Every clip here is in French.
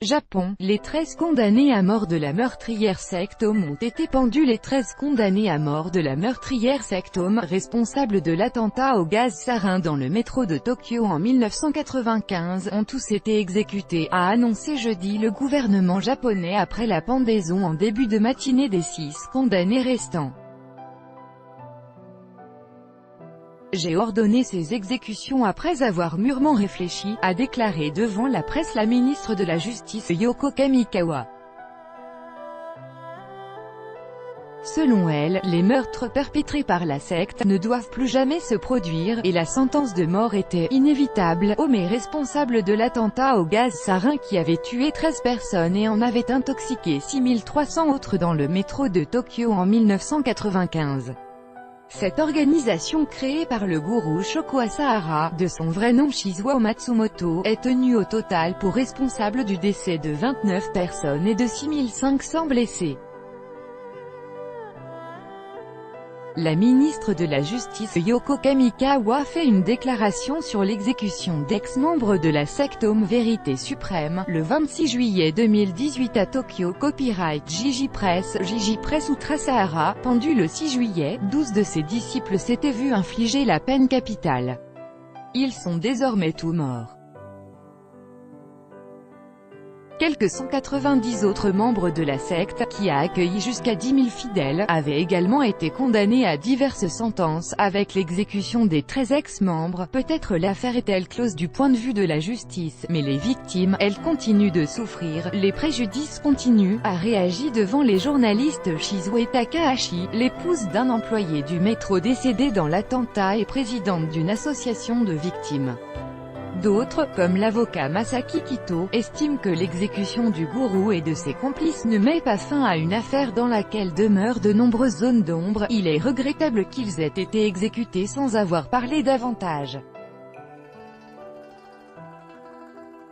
Japon, les 13 condamnés à mort de la meurtrière secte Aum ont été pendus. Les 13 condamnés à mort de la meurtrière secte Aum, responsable de l'attentat au gaz sarin dans le métro de Tokyo en 1995, ont tous été exécutés, a annoncé jeudi le gouvernement japonais après la pendaison en début de matinée des 6 condamnés restants. J'ai ordonné ces exécutions après avoir mûrement réfléchi, a déclaré devant la presse la ministre de la Justice Yoko Kamikawa. Selon elle, les meurtres perpétrés par la secte ne doivent plus jamais se produire, et la sentence de mort était inévitable. Aum est responsable de l'attentat au gaz sarin qui avait tué 13 personnes et en avait intoxiqué 6300 autres dans le métro de Tokyo en 1995. Cette organisation créée par le gourou Shoko Asahara, de son vrai nom Shizuo Matsumoto, est tenue au total pour responsable du décès de 29 personnes et de 6500 blessés. La ministre de la Justice Yoko Kamikawa fait une déclaration sur l'exécution d'ex-membres de la secte Aum Vérité Suprême, le 26 juillet 2018 à Tokyo. Copyright Jiji Press outre Asahara, pendu le 6 juillet, 12 de ses disciples s'étaient vus infliger la peine capitale. Ils sont désormais tous morts. Quelques 190 autres membres de la secte, qui a accueilli jusqu'à 10 000 fidèles, avaient également été condamnés à diverses sentences. Avec l'exécution des 13 ex-membres, peut-être l'affaire est-elle close du point de vue de la justice, mais les victimes, elles, continuent de souffrir, les préjudices continuent, a réagi devant les journalistes Shizue Takahashi, l'épouse d'un employé du métro décédé dans l'attentat et présidente d'une association de victimes. D'autres, comme l'avocat Masaki Kito, estiment que l'exécution du gourou et de ses complices ne met pas fin à une affaire dans laquelle demeurent de nombreuses zones d'ombre. Il est regrettable qu'ils aient été exécutés sans avoir parlé davantage.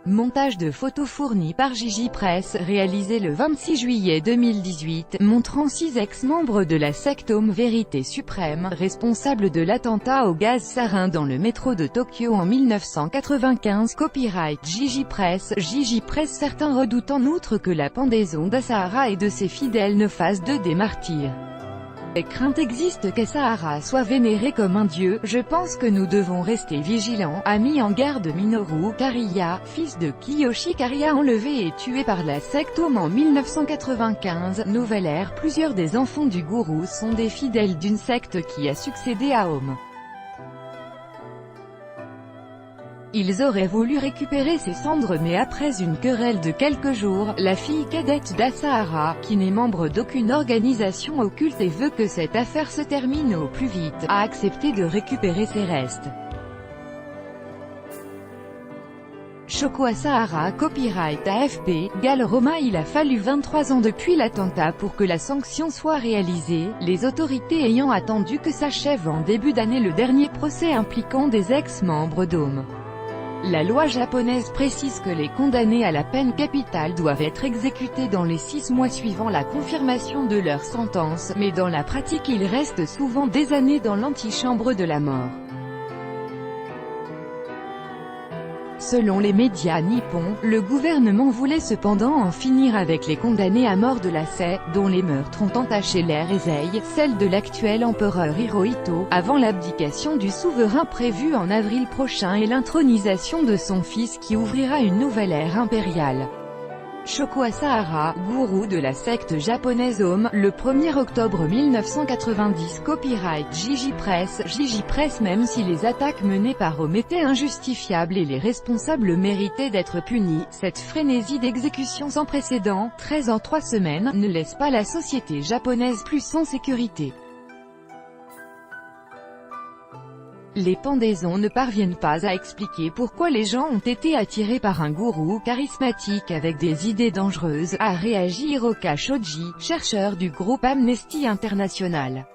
Montage de photos fourni par Jiji Press, réalisé le 26 juillet 2018, montrant 6 ex-membres de la secte Aum Vérité Suprême, responsables de l'attentat au gaz sarin dans le métro de Tokyo en 1995. Copyright Jiji Press. Certains redoutent en outre que la pendaison d'Asahara et de ses fidèles ne fasse d'eux des martyrs. Les craintes existent qu'Asahara soit vénéré comme un dieu. Je pense que nous devons rester vigilants, a mis en garde Minoru Kariya, fils de Kiyoshi Kariya enlevé et tué par la secte Aum en 1995. Nouvelle ère. Plusieurs des enfants du gourou sont des fidèles d'une secte qui a succédé à Aum. Ils auraient voulu récupérer ses cendres mais après une querelle de quelques jours, la fille cadette d'Asahara, qui n'est membre d'aucune organisation occulte et veut que cette affaire se termine au plus vite, a accepté de récupérer ses restes. Shoko Asahara. Copyright AFP, Gal Roma. Il a fallu 23 ans depuis l'attentat pour que la sanction soit réalisée, les autorités ayant attendu que s'achève en début d'année le dernier procès impliquant des ex-membres d'Aum. La loi japonaise précise que les condamnés à la peine capitale doivent être exécutés dans les 6 mois suivant la confirmation de leur sentence, mais dans la pratique ils restent souvent des années dans l'antichambre de la mort. Selon les médias nippons, le gouvernement voulait cependant en finir avec les condamnés à mort de la secte, dont les meurtres ont entaché l'ère Eisei, celle de l'actuel empereur Hirohito, avant l'abdication du souverain prévue en avril prochain et l'intronisation de son fils qui ouvrira une nouvelle ère impériale. Shoko Asahara, gourou de la secte japonaise Aum, le 1er octobre 1990. Copyright Jiji Press. Même si les attaques menées par Aum étaient injustifiables et les responsables méritaient d'être punis, cette frénésie d'exécution sans précédent, 13 en 3 semaines, ne laisse pas la société japonaise plus en sécurité. Les pendaisons ne parviennent pas à expliquer pourquoi les gens ont été attirés par un gourou charismatique avec des idées dangereuses, a réagi Hiroka Shoji, chercheur du groupe Amnesty International.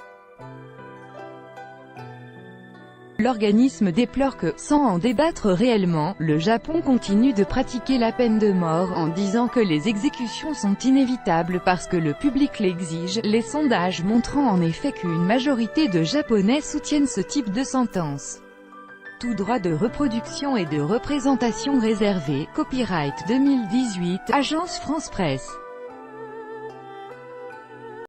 L'organisme déplore que, sans en débattre réellement, le Japon continue de pratiquer la peine de mort en disant que les exécutions sont inévitables parce que le public l'exige, les sondages montrant en effet qu'une majorité de Japonais soutiennent ce type de sentence. Tout droit de reproduction et de représentation réservé. Copyright 2018, Agence France Presse.